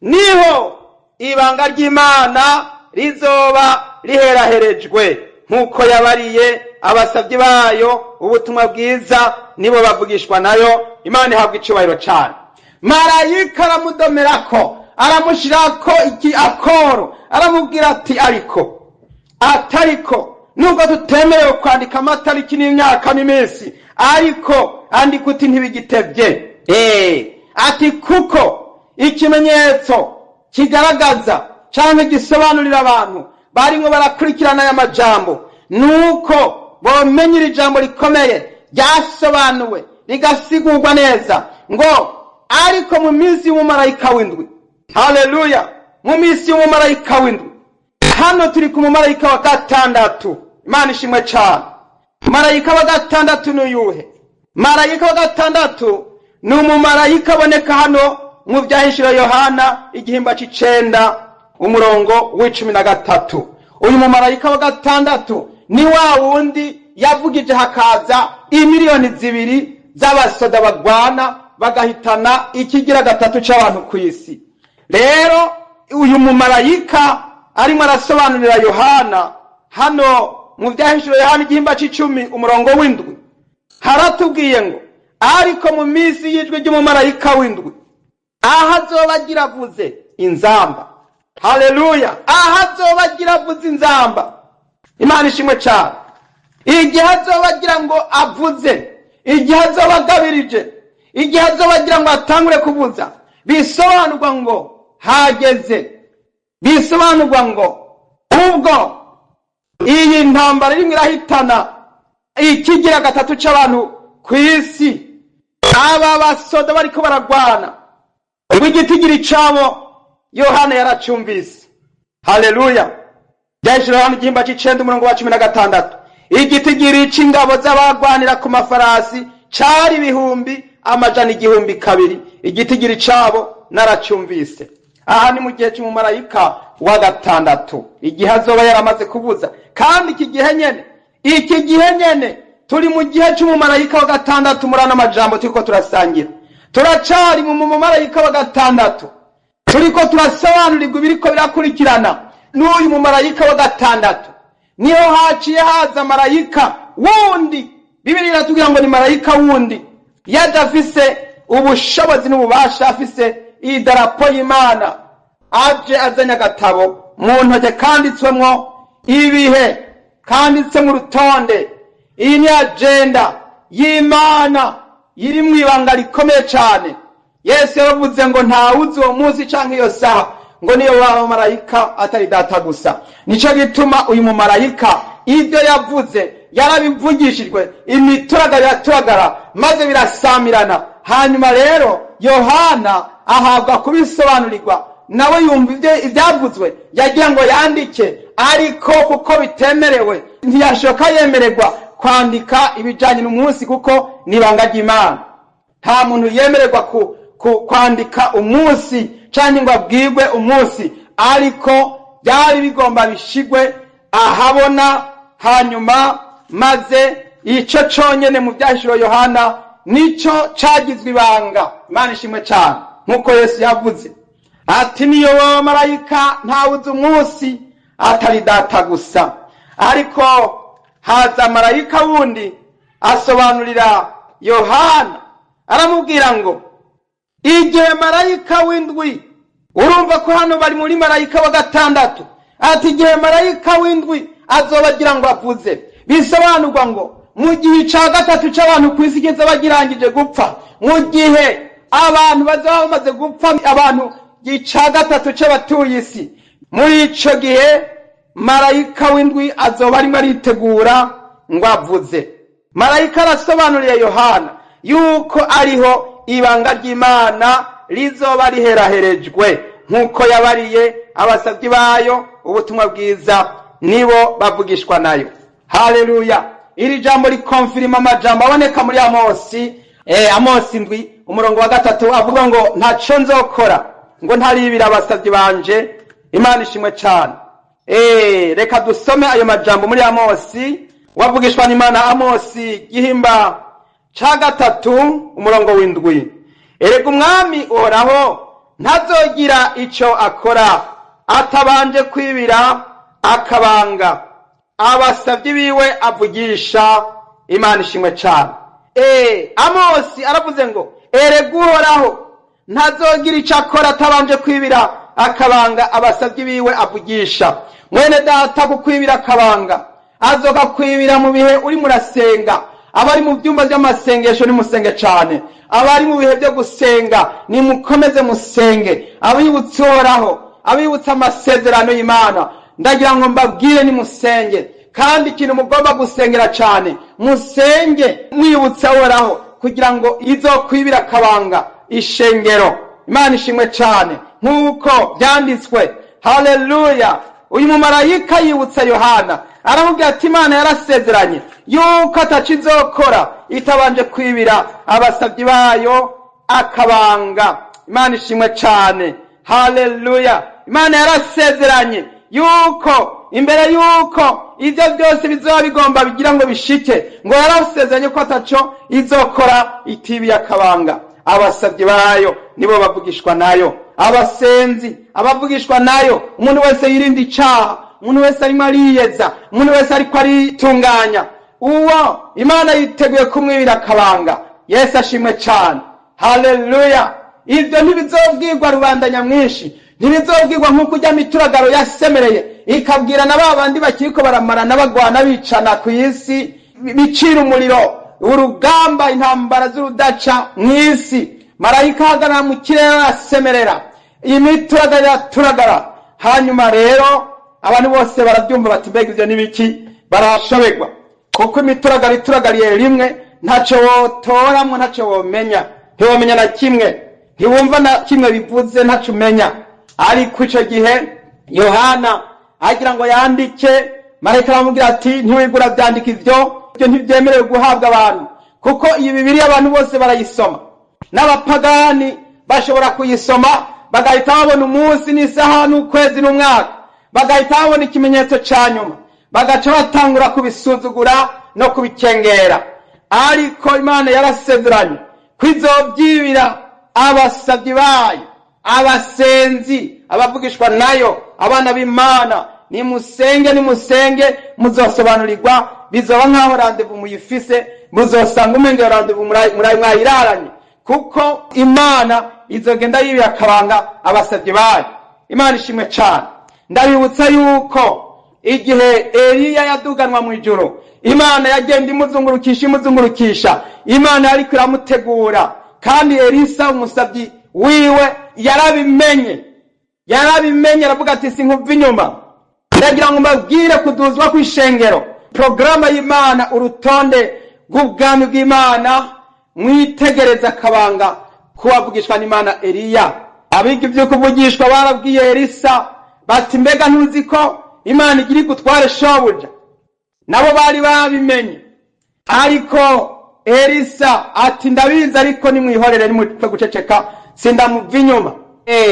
niho ibanga ry'Imana rizoba riheraherejwe, nk'uko yabariye abasabyi bayo ubutumwa bwiza, nibo bavugishwa nayo. Imana ihabwa icyubahiro cyane. Marayika aramudomerako, aramushirako iki akoro, aramubwira ati ariko, atariko, nubwo tutemerewe kwandika amatariki n'imyaka n'iminsi, ariko andika uti ntibigitebye. Ati kuko ikimenyetso kigaragaza cyangwa gisobanurira abantu barimo barakurikirana aya majambo, nuko bomenye iri jambo rikomeye ryasobanuwe rigasigurwa neza, ngo ariko mu minsi y'umumarayika w'indwi, haleluya, mu minsi y'umumarayika w'indwi. Hano turi ku mumarayika wa gatandatu. Imana ishimwe cyane. Marayika wa gatandatu n'uyuhe? Marayika wa gatandatu ni umumarayika aboneka hano mu Byahishura Yohana igihimba c'9 umurongo w'13. Uyu mumarayika wa gatandatu ni wa wundi yavugije hakaza imiliyoni 2 z'abasoda bagwana bagahitana ikigira gatatu cy'abantu ku isi. Rero uyu mumarayika arimo arasobanurira Yohana hano mu Byahishura Yohana igihimba c'10 umurongo w'indwi, haratubwiye ngo ariko mu minsi y'ijwi ry'umumarayika w'indwi, ahazobagira avuze inzamba, haleluya, ahazobagira avuze inzamba. Imana ishimwe cyane. Igihe azobagira ngo avuze, igihe azobagabirije, igihe azobagira ngo atangure kuvuza, bisobanurwa ngo hageze, bisobanurwa ngo ubwo iyi ntambara irimo irahitana ikigira gatatu cy'abantu ku isi, aba basoda bariko baragwana, igitigiri cabo Yohana yaracyumvise, haleluya. Byahishura Yohana igihimba c'9 umurongo wa 16, igitigiri c'ingabo z'abagwanira ku mafarasi cari 1,200,000, igitigiri cabo naracyumvise. Aha ni mu gihe cy'umumarayika wa gatandatu, igihe azoba yaramaze kubuza. Kandi iki gihe nyene turi mu gihe cy'umumarayika wa gatandatu. Muri ano majambo turiko turasangira, turacari mu mumarayika wa gatandatu, turiko turasobanurirwa ibiriko birakurikirana n'uyu mumarayika wa gatandatu. Niho haciye haza marayika wundi, Biblia iratubwira ngo ni marayika wundi yadafise ubushobozi n'ububasha, afise idarapo y'Imana, aje azanye agatabo mu ntoke kanditswemwo ibihe, kanditsemo urutonde. Iyi ni agenda y'Imana iri mu ibanga rikomeye cyane. Yesu yaravuze ngo ntawuzi uwo munsi canke iyo saha, ngo niyo baba marayika atari data gusa. Nico gituma uyu mumarayika ibyo yavuze yarabivugishijwe, imituraga yaturagara maze birasamirana. Hanyuma rero Yohana ahabwa kubisobanurirwa, nawe yumva ibyavuzwe, yagira ngo yandike, ariko kuko bitemerewe ntiyashoka yemererwa kwandika ibijanye n'umunsi, kuko nibanga ry'Imana. Nta muntu yemererwa kwandika umunsi cyangwa ngo abwirwe umunsi, ariko byari bigomba bishigwe ahabona. Hanyuma maze ico conyene mu Byahishura Yohana nico cagizwe ibanga. Imana ishimwe cyane. Nkuko Yesu yavuze ati niyo wa marayika ntawuzi umunsi atari data gusa. Ariko haza marayika wundi asobanurira Yohana, aramubwira ngo igihe marayika w'indwi, urumva ko hano bari muri marayika wa gatandatu, ati igihe marayika w'indwi azobagira ngo avuze, bisobanurwa ngo mu gihe ca gatatu c'abantu kw'isi kiza bagirangije gupfa, mu gihe abantu bazaba bamaze gupfa, abantu ica gatatu c'abatuye isi, muri ico gihe marayika w'indwi azoba arimo aritegura ngo avuze. Marayika arasobanuriye Yohana yuko ariho ibanga ry'Imana rizoba riheraherejwe, nk'uko yabariye abasavyi bayo ubutumwa bwiza nibo bavugishwa nayo. Haleluya! Iri jambo rikonfirima amajambo aboneka muri Amosi ndwi umurongo wa 3 avuga ngo ntaco nzokora ngo ntaribira abasavyi banje. Imana ishimwe cyane. Reka dusome ayo majambo muri Amosi wavugishwa n'Imana, Amosi gihimba ca 3 umurongo w'indwi. Erega umwami uhoraho ntazogira ico akora atabanje kwibira akabanga abasavyi biwe avugisha. Imana ishimwe cyane. Amosi aravuze ngo erega uhoraho ntazogira ico akora atabanje kwibira akabanga abasavyi biwe avugisha. Mwene data, kukwibira akabanga azoga kwibira mu bihe uri murasenga. Abari mu byumba by'amasengesho nimusenge cyane, abari mu bihe byo gusenga nimukomeze musenge, abibutse uhoraho, abibutse amasezerano y'Imana. Ndagira ngo mbabwire nimusenge, kandi ikintu mugomba gusengera cyane, musenge mwibutse uhoraho kugira ngo izokwibira akabanga ishengero. Imana ishimwe cyane nk'uko byanditswe. Haleluya! Uyu mumarayika yibutsa Yohana aramubwira ati Imana yarasezeranye yuko atacizokora itabanje kwibira abasavyi bayo akabanga. Imana ishimwe cyane. Haleluya! Imana yarasezeranye yuko imbere yuko ivyo byose bizoba bigomba bigira ngo bishike, ngo yarasezeranye ko ataco izokora itibiye akabanga. Abasavyi bayo nibo bavugishwa nayo, abasenzi abavugishwa nayo. Umuntu wese yirinda icaha, umuntu wese arimo ariyeza, umuntu wese ariko aritunganya, uwo Imana yiteguye kumwibira akabanga. Yesu ashimwe cyane. Haleluya! Ivyo ntibizobwirwa rubanda nyamwinshi, ntibizobwirwa nk'uko ujya mituragaro yasemereye ikabwira na babandi bakiriko baramarana bagwana bicana ku isi, bicira umuriro, urugamba, intambara z'urudaca mw'isi. Marayika ahagarara mu kirere asemerera, imituragaro iraturagara. Hanyuma rero abantu bose barabyumva bati mbega ivyo nibiki? Barashobegwa, kuko imituragaro ituragariye rimwe ntaco wotoramwo, ntaco womenya, ntiwomenya na kimwe, ntiwumva na kimwe bivuze, ntaco umenya. Ariko ico gihe Yohana agira ngo yandike, marayika aramubwira ati ntiwigura byandika ivyo ntibyemerewe guhabwa abantu, kuko iyi Bibiliya abantu bose barayisoma. N'abapagani bashobora kuyisoma bagahita babona umunsi n'isaha n'ukwezi n'umwaka, bagahita babona ikimenyetso ca nyuma, bagaca batangura kubisuzugura no kubikengera. Ariko Imana yarasezeranye kwizobyibira abasavyi bayo, abasenzi, abavugishwa nayo, abana b'Imana. Nimusenge muzosobanurirwa, bizoba nk'aho randevu muyifise, muzosanga umenge randevu mwayiraranye, kuko Imana izogenda yibira akabanga abasavyi bayo. Imana ishimwe cyane. Ndabibutsa yuko igihe Eliya yaduganwa mu ijuru, Imana yagenda imuzungurukisha, Imana yariko iramutegura, kandi Elisa umusavyi wiwe yarabimenye aravuga ati sinkuva inyuma. Ndagira ngo mbabwire kuduzwa kw'ishengero, programa y'Imana, urutonde rw'ubwami bw'Imana, mwitegereza akabanga kuwavugishwa n'Imana Eliya. Abiga ivyo kuvugishwa barabwiye Elisa bati mbega ntuzi ko Imana igira gutware shobuja? Nabo bari babimenye, ariko Elisa ati ndabizi, ariko nimwihorere nimutwe guceceka, sindamuva inyuma.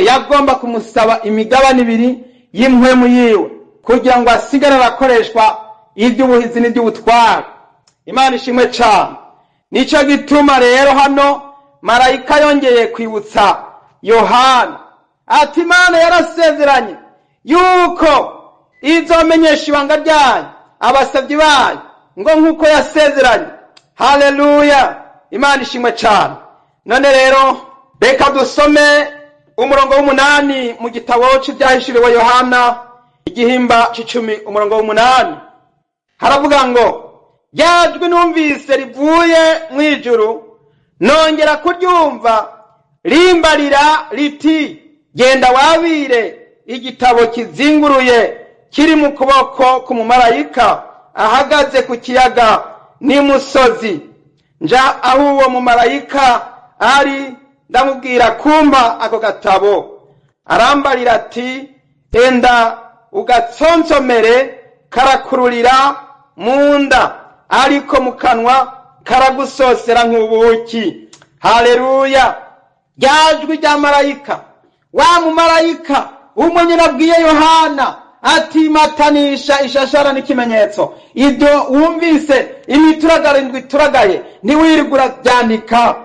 Yagomba kumusaba imigabane 2 y'impwemu yiwe kugira ngo asigare arakoreshwa iby'ubuhizi n'iby'ubutware. Imana ishimwe cyane. Nico gituma rero hano marayika yongeye kwibutsa Yohana ati Imana yarasezeranye yuko izomenyesha ibanga ryayo abasavyi bayo, ngo nk'uko yasezeranye. Haleluya! Imana ishimwe cyane. None rero reka dusome umurongo w'8 mu gitabo cy'ibyahishuriwe Yohana igihimba c'10 umurongo w'8. Haravuga ngo ryajwi numvise rivuye mw'ijuru, nongera kuryumva rimbarira riti, genda wabire igitabo kizinguruye kiri mu kuboko k'umumarayika ahagaze ku kiyaga n'imusozi. Nja aho uwo mumarayika ari, ndamubwira kumpa ako gatabo. Arambarira ati, enda ugatsonsomere, karakururira mu nda, ariko mu kanwa karagusosera nk'ubuki. Haleluya! Ryajwi rya marayika, wa mumarayika umwe nabwiye Yohana ati matanisha ishashara n'ikimenyetso. Ibyo wumvise imituragaro indwi turagaye, ntiwirigura byandika.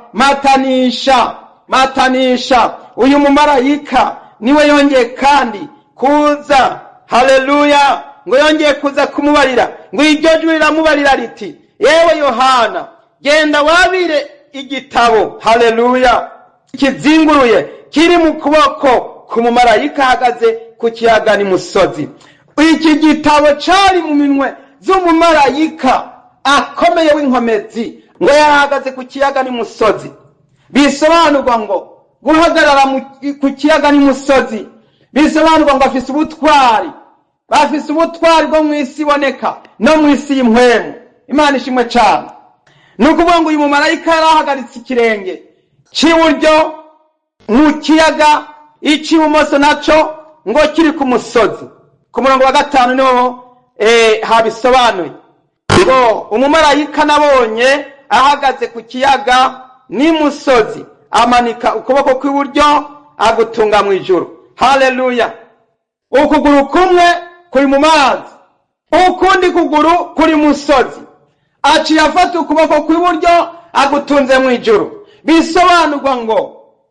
Matanisha. Uyu mumarayika niwe yongeye kandi kuza. Haleluya! Ngo yongeye kuza kumubarira, ngo iryo jwi riramubarira riti, yewe Yohana, genda wabire igitabo, haleluya, kizinguruye kiri mu kuboko k'umumarayika ahagaze ku kiyaga n'imusozi. Iki gitabo cari mu minwe z'umumarayika akomeye w'inkomezi, ngo yarahagaze ku kiyaga n'imusozi. Bisobanurwa ngo guhagarara ku kiyaga n'imusozi bisobanurwa ngo afise ubutwari, bafise ubutwari bwo mw'isi iboneka no mw'isi y'impwemu. Imana ishimwe cyane. Nukuvuga ngo uyu mumarayika yarahagaritse ikirenge cy'iburyo mu kiyaga, icy'ibumoso naco ngo kiri ku musozi. Ku murongo wa 5 niho habisobanuye ngo umumarayika nabonye ahagaze ku kiyaga n'imusozi, amanika ukuboko kw'iburyo agutunga mu ijuru. Haleluya! Ukuguru kumwe kuri mu mazi, ukundi kuguru kuri musozi, aciye afata ukuboko kw'iburyo agutunze mu ijuru. Bisobanurwa ngo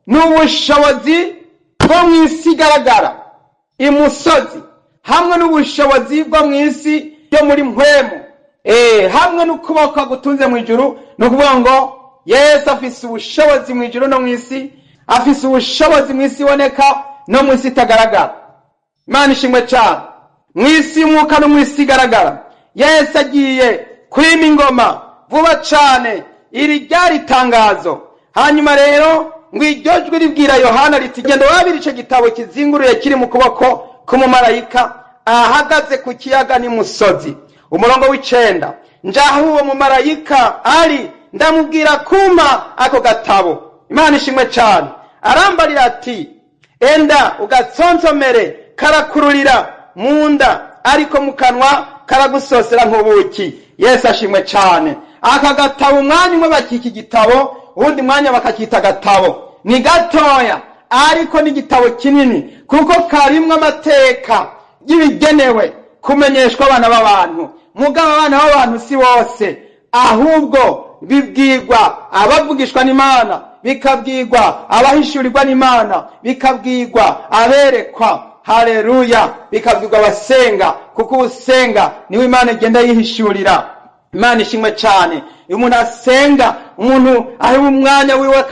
n'ubushobozi bwo mw'isi igaragara imusozi, hamwe n'ubushobozi bwo mw'isi yo muri mpwemu, hamwe n'ukuboko agutunze mu ijuru. Nukuvuga ngo Yesu afise ubushobozi mu ijuru no mw'isi, afise ubushobozi mw'isi iboneka no mw'isi itagaragara. Imana ishimwe cyane. Mw'isi y'umwuka no mw'isi igaragara, Yesu agiye kwima ingoma vuba cyane. Iri ryari itangazo. Hanyuma rero ngo iryo jwi ribwira Yohana riti, genda wabire ico gitabo kizinguruye kiri mu kuboko k'umumarayika ahagaze ku kiyaga n'imusozi. Umurongo w'9, njaho uwo mumarayika ari, ndamubwira kumpa ako gatabo. Imana ishimwe cyane. Arambarira ati, enda ugatsonsomere, karakururira mu nda, ariko mu kanwa karagusosera nk'ubuki. Yesu ashimwe cyane. Aka gatabo umwanya umwe bakika igitabo, ubundi mwanya bakakita gatabo. Ni gatoya ariko ni igitabo kinini, kuko karimwe amateka y'ibigenewe kumenyeshwa abana b'abantu. Mugabo abana b'abantu si bose, ahubwo bibwirwa abavugishwa n'Imana, bikabwirwa abahishurirwa n'Imana, bikabwirwa aberekwa. Haleluya! Bikabwirwa abasenga, kuko usenga niwe Imana igenda yihishurira. Imana ishimwe cyane. Umuntu asenga, umuntu ahe umwanya wiwe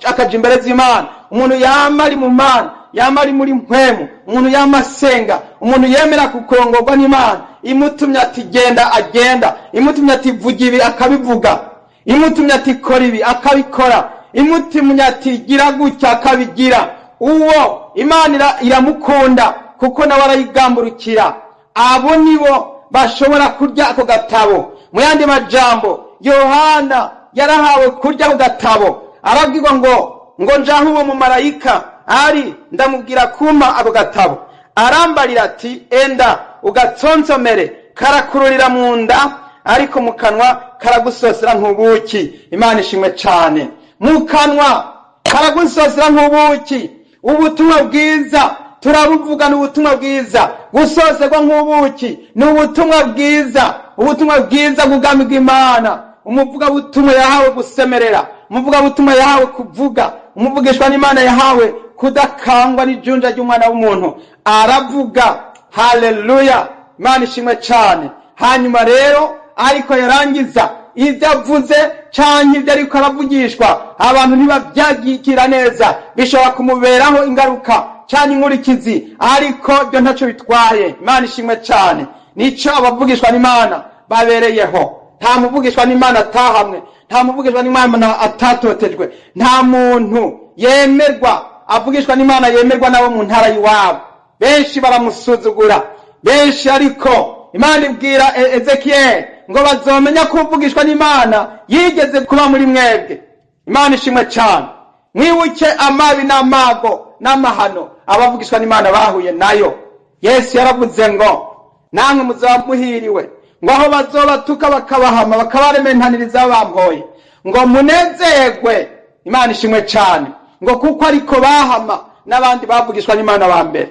akaja imbere z'Imana, umuntu yamari mu Mana, yamari muri mpwemu, umuntu yamasenga, umuntu yemera kukurongorwa n'Imana. Imutumye ati genda agenda, imutumye ati vuga ibi akabivuga, imutumye ati kora ibi akabikora, imutumye ati gira gutya akabigira. Uwo Imana iramukunda kuko nawe arayigamburukira. Abo nibo bashobora kurya ako gatabo. Mu yandi majambo, Yohana yarahawe kurya ako gatabo. Arabwirwa ngo njaho uwo mumarayika ari, ndamubwira kumpa ako gatabo. Arambarira ati, enda ugatsonsomere, karakururira mu nda, ariko mu kanwa karagusosera nk'ubuki. Imana ishimwe cyane. Mu kanwa karagusosera nk'ubuki. Ubutumwa bwiza turabuvuga, n'ubutumwa bwiza gusoserwa nk'ubuki, n'ubutumwa bwiza, ubutumwa bwiza bw'ubwami bw'Imana. Umuvuga butumwa yahawe gusemerera, umuvuga butumwa yahawe kuvuga, umuvugishwa n'Imana yahawe kudakangwa n'ijunja ry'umwana w'umuntu. Aravuga. Haleluya! Imana ishimwe cyane. Hanyuma rero ariko yarangiza ibyo avuze canke ibyo ariko aravugishwa, abantu ntibabyagikira neza, bishobora kumuberaho ingaruka cyane inkurikizi, ariko byo ntacyo bitwaye. Imana ishimwe cyane. Nico abavugishwa n'Imana babereyeho. nta muvugishwa n'Imana atahamwe, nta muvugishwa n'Imana atatotejwe, nta muntu yemerwa avugishwa n'Imana yemerwa nabo mu ntara y'iwabo. Benshi baramusuzugura, benshi ariko Imana ibwira Ezekiel ngo bazomenya ko uvugishwa n'Imana yigeze kuba muri mwebwe. Imana ishimwe cyane. Mwibuke amabi n'amago n'amahano abavugishwa n'Imana bahuye nayo. Yesu yaravuze ngo namwe muzaba muhiriwe, ngo aho bazobatuka bakabahama bakabarementaniriza bampoye, ngo munezerwe. Imana ishimwe cyane, ngo kuko ariko bahama n'abandi bavugishwa n'Imana ba mbere.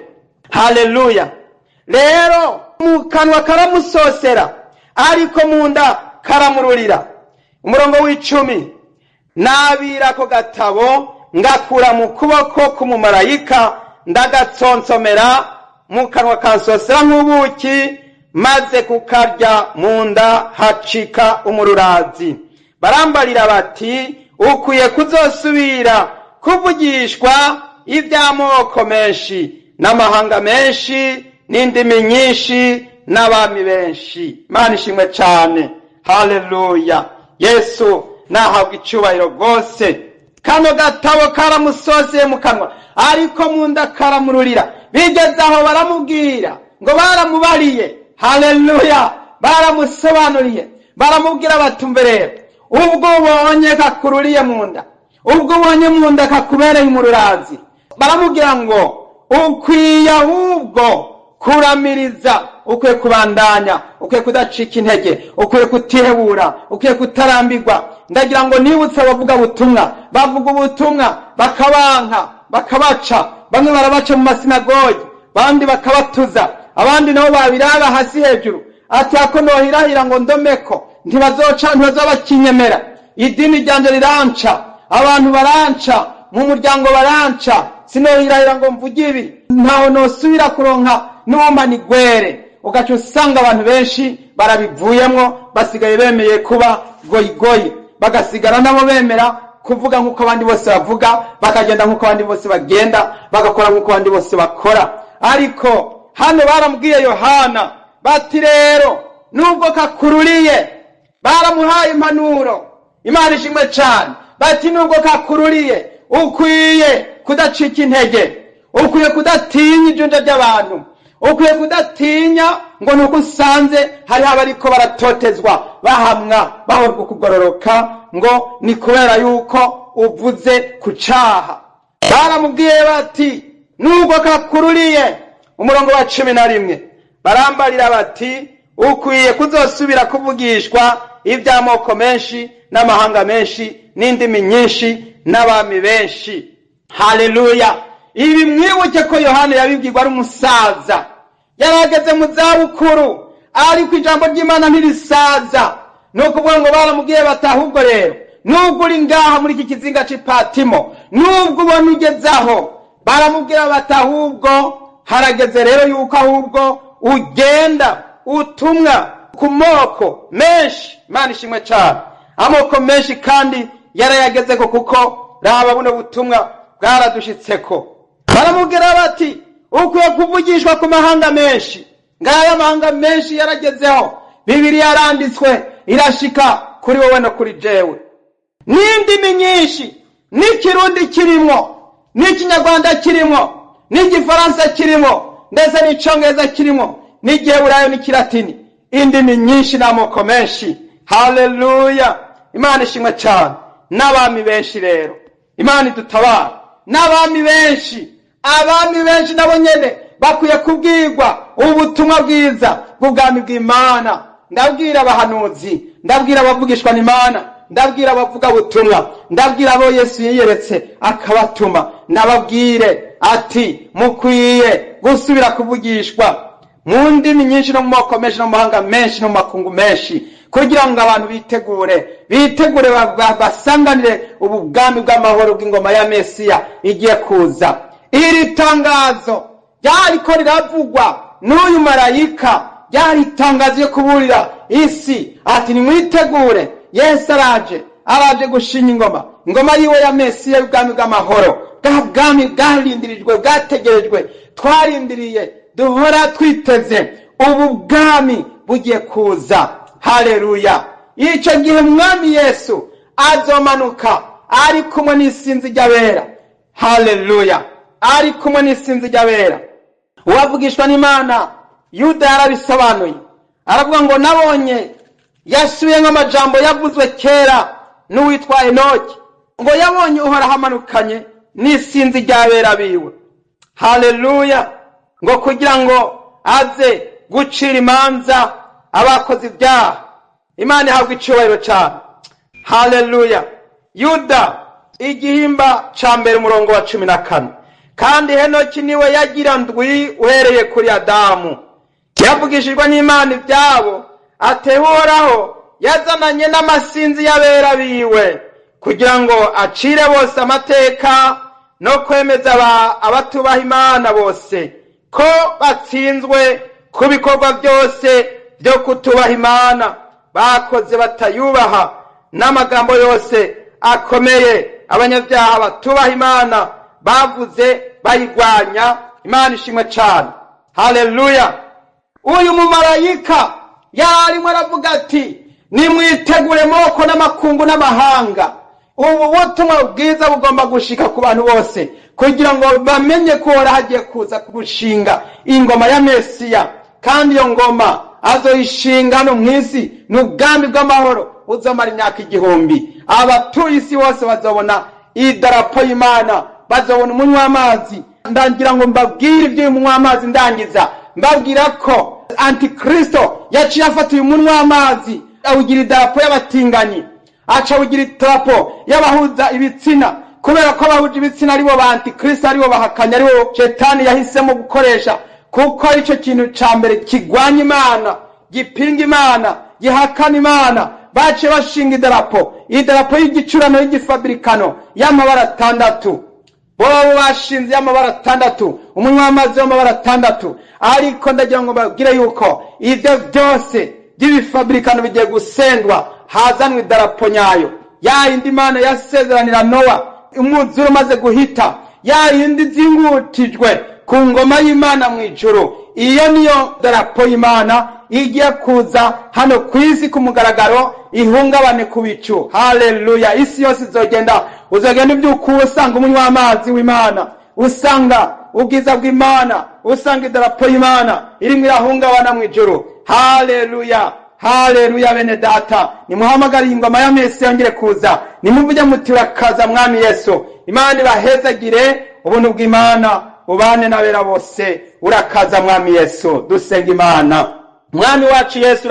Haleluya. Rero mu kanwa karamusosera ariko mu nda karamururira. Umurongo w'10, nabira ko gatabo ngakura mu kuboko k'umumarayika ndagatsonsomera mu kanwa kansosera nk'ubuki, maze kukarya mu nda hacika umururazi. Barambarira bati ukwiye kuzosubira kuvugishwa iby'amoko menshi n'amahanga menshi n'indimi nyinshi n'abami benshi. Imana ishimwe cyane. Haleluya. Yesu nahabwa icyubahiro rwose. Kano gatabo karamusoseye mu kanwa ariko mu nda karamururira. Bigeze aho baramubwira ngo baramubariye. Haleluya. Baramusobanuriye, baramubwira batumve rero, ubwo ubonye kakururiye mu nda, ubwo ubonye mu nda kakubereye umururazi, baramubwira ngo ukwiye ahubwo kuramiriza, ukwiye kubandanya, ukwiye kudacika intege, ukwiye kutihebura, ukwiye kutarambirwa. Ndagira ngo nibutse abavuga butumwa, bavuga ubutumwa bakabanka, bakabaca, bamwe barabaca mu masinagogi, bandi bakabatuza, abandi nabo babiraba hasi hejuru, ati ako nohirahira ngo ndomeko ntibazobakinyemera, idini ryanje riranca, abantu baranca, mu muryango baranca, sinohirahira ngo mvuge ibi, ntaho nosubira kuronka n'umani gwere. Ugaca usanga abantu benshi barabivuyemwo, basigaye bemeye kuba goyigoyi, bagasigara nabo bemera kuvuga nk'uko abandi bose bavuga, bakagenda nk'uko abandi bose bagenda, bagakora nk'uko abandi bose bakora. Ariko hano baramubwiye Yohana bati rero nubwo kakururiye, baramuhaye impanuro. Imana ishimwe cyane. Bati nubwo kakururiye ukwiye kudacika intege, ukwiye kudatinya ijunja ry'abantu, ukwiye kudatinya ngo nuko usanze hari abariko baratotezwa, bahamwa, bahorwa kugororoka, ngo ni kubera yuko uvuze ku caha. Baramubwiye bati nubwo kakururiye. Umurongo wa 11, barambarira bati ukwiye kuzosubira kuvugishwa iby'amoko menshi n'amahanga menshi n'indimi nyinshi n'abami benshi. Haleluya. Ibi mwibuke ko Yohana yabibwirwa ari umusaza, yarageze mu zabukuru, ariko ijambo ry'Imana ntirisaza. Nukuvuga ngo baramubwiye bati ahubwo rero nubwo uri ngaha muri iki kizinga c'Ipatimo, nubwo ubona ugezaho, baramubwira bati ahubwo harageze rero yuko ahubwo ugenda utumwa ku moko menshi. Imana ishimwe cyane. Amoko menshi kandi yarayagezeko, kuko raba buno butumwa bwaradushitseko. Baramubwira bati ukwiye kuvugishwa ku mahanga menshi. Ngaya amahanga menshi yaragezeho, Bibiliya yaranditswe irashika kuri wowe no kuri jewe. N'indimi nyinshi, n'ikirundi kirimo, n'ikinyarwanda kirimo, n'igifaransa kirimo, ndetse n'icongereza kirimo, n'igiheburayo n'ikilatini. Indimi nyinshi n'amoko menshi. Haleluya. Imana ishimwe cyane. N'abami benshi rero, Imana idutabara. N'abami benshi, abami benshi nabo nyene bakwiye kubwirwa ubutumwa bwiza bw'ubwami bw'Imana. Ndabwira abahanuzi, ndabwira abavugishwa n'Imana, ndabwira abavuga butumwa, ndabwira abo Yesu yiyeretse akabatuma, ndababwire ati mukwiye gusubira kuvugishwa mu ndimi nyinshi no mu moko menshi no mu mahanga menshi no mu makungu menshi, kugira ngo abantu bitegure basanganire ubu bwami bw'amahoro bw'ingoma ya Mesiya igiye kuza. Iri tangazo ryariko riravugwa n'uyu marayika, ryari itangazo yo kuburira isi ati nimwitegure, Yesu araje gushinya ingoma yiwe ya Mesiya y'ubwami bw'amahoro, bwa bwami bwarindirijwe, bwategerejwe, twarindiriye, duhora twiteze. Ubu bwami bugiye kuza. Haleluya. icyo gihe umwami Yesu azomanuka ari kumwe n'isinzi ry'abera. Haleluya! Ari kumwe n'isinzi ry'abera. Uwavugishwa n'Imana Yuda yarabisobanuye, aravuga ngo nabonye yasubiye nk'amajambo yavuzwe kera n'uwitwa Enoki, ngo yabonye Uhoraho amanukanye n'isinzi ry'abera biwe. Haleluya! ngo kugira ngo aze gucira imanza abakoze ibyaha. Imana ihabwa icyubahiro cyane. Haleluya! Yuda igihimba ca mbere umurongo wa 14. Kandi Henoki niwe yagira ndwi uhereye kuri Adamu, yavugishijwe n'Imana ibyabo, Uhoraho yazananye n'amasinzi y'abera biwe kugira ngo acire bose amateka no kwemeza abatubaha Imana bose ko batsinzwe ku bikorwa byose byo kutubaha Imana bakoze batayubaha, n'amagambo yose akomeye abanyabyaha batubaha Imana bavuze bayigwanya. Imana ishimwe cyane. Haleluya! Uyu mumarayika yarimo aravuga ati nimwitegure moko n'amakungu n'amahanga. Ubu butumwa bwiza bugomba gushika ku bantu bose kugira ngo bamenye ko Uhoraho hagiye kuza gushinga ingoma ya Mesiya, kandi iyo ngoma azoyishinga no mw'isi n'ubwami bw'amahoro uzomara imyaka 1000. Abatuye isi bose bazobona idarapo y'Imana, bazobona umunywa w'amazi. Ndangira ngo mbabwire ibyo umunywa w'amazi ndangiza, mbabwira ko Antikristo yaciye afata uyu munwa w'amazi awugira idarapo y'abatinganyi, aca awugira idarapo y'abahuza ibitsina, kubera ko abahuza ibitsina aribo ba Antikristo, aribo bahakanya, aribo Shetani yahisemo gukoresha, kuko icyo kintu ca mbere kigwanya Imana, gipinga Imana, gihakana Imana. Baciye bashinga idarapo y'igicurano y'igifabrikano y'amabara 6. Bobo bashinze y'amabara 6, umunywa w'amazi w'amabara 6. Ariko ndagira ngo babwire yuko ibyo byose by'ibifabrikano bigiye gusendwa, hazanwe idarapo nyayo, ya yindi Imana yasezeranira Nowa umwuzure umaze guhita, ya yindi zingutijwe ku ngoma y'Imana mu ijuru. Iyo niyo darapo y'Imana igiye kuza hano ku isi ku mugaragaro, ihungabane ku bicu. Haleluya! Isi yose uzogenda ibyuko usanga umunywa w'amazi w'Imana, usanga ubwiza bw'Imana, usanga idarapo y'Imana irimo irahungabana mu ijuru. Haleluya! Haleluya! Bene data, nimuhamagariye ingoma ya Mesiya yongere kuza, nimuvuge muti urakaza mwami Yesu. Imana ibahezagire, ubuntu bw'Imana ubane n'abera bose. Urakaza mwami Yesu. Dusenga Imana. Mwami wacu Yesu,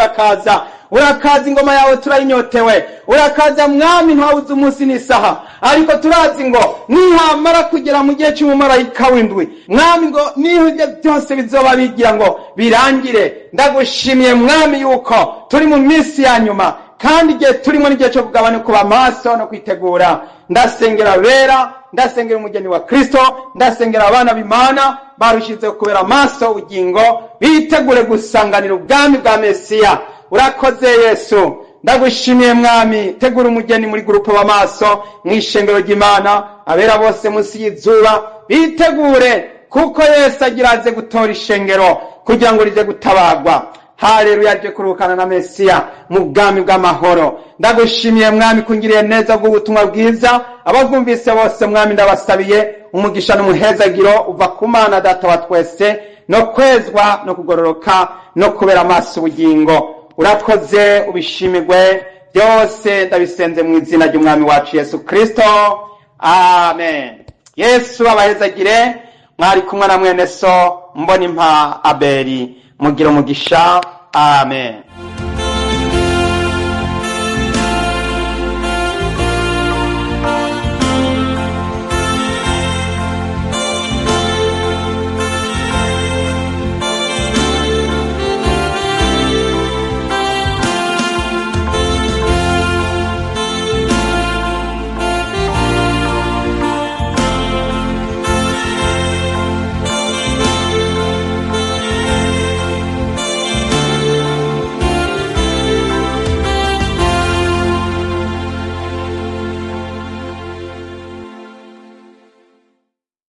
urakaza ingoma yawe turayinyotewe, urakaza mwami ntawuze umunsi n'isaha, ariko turazi ngo nihamara kugera mu gihe cy'umumarayika w'indwi mwami, ngo niho ibyo byose bizoba bigira ngo birangire. Ndagushimiye mwami yuko turi mu minsi ya nyuma, kandi igihe turimo n'igihe cyo kugabana kuba maso no kwitegura. Ndasengera bera, ndasengera umugeni wa Kristo, ndasengera abana b'Imana barushize kubera maso ubugingo, bitegure gusanganira ubwami bwa Mesiya. Urakoze Yesu, ndagushimiye mwami. Tegura umugeni muri grupo b'amaso mw'ishengero ry'Imana, abera bose munsi y'izuba bitegure, kuko Yesu agiraze gutora ishengero kugira ngo rije gutabagwa. Haleluya! Aje kurukana na Mesiya mu bwami bw'amahoro. Ndagushimiye mwami kungiriye neza bw'ubutumwa bwiza. Abagumvise bose mwami ndabasabiye umugisha n'umuhezagiro uva ku Mana Data wa twese, no kwezwa no kugororoka no kubera amaso ubugingo. Urakoze, ubishimirwe. Byose ndabisenze mu izina ry'umwami wacu Yesu Kristo. Amen. Yesu abahezagire. Mwari kumwe na mwene so Mbonimpa Abeli. Mugira umugisha. Amen.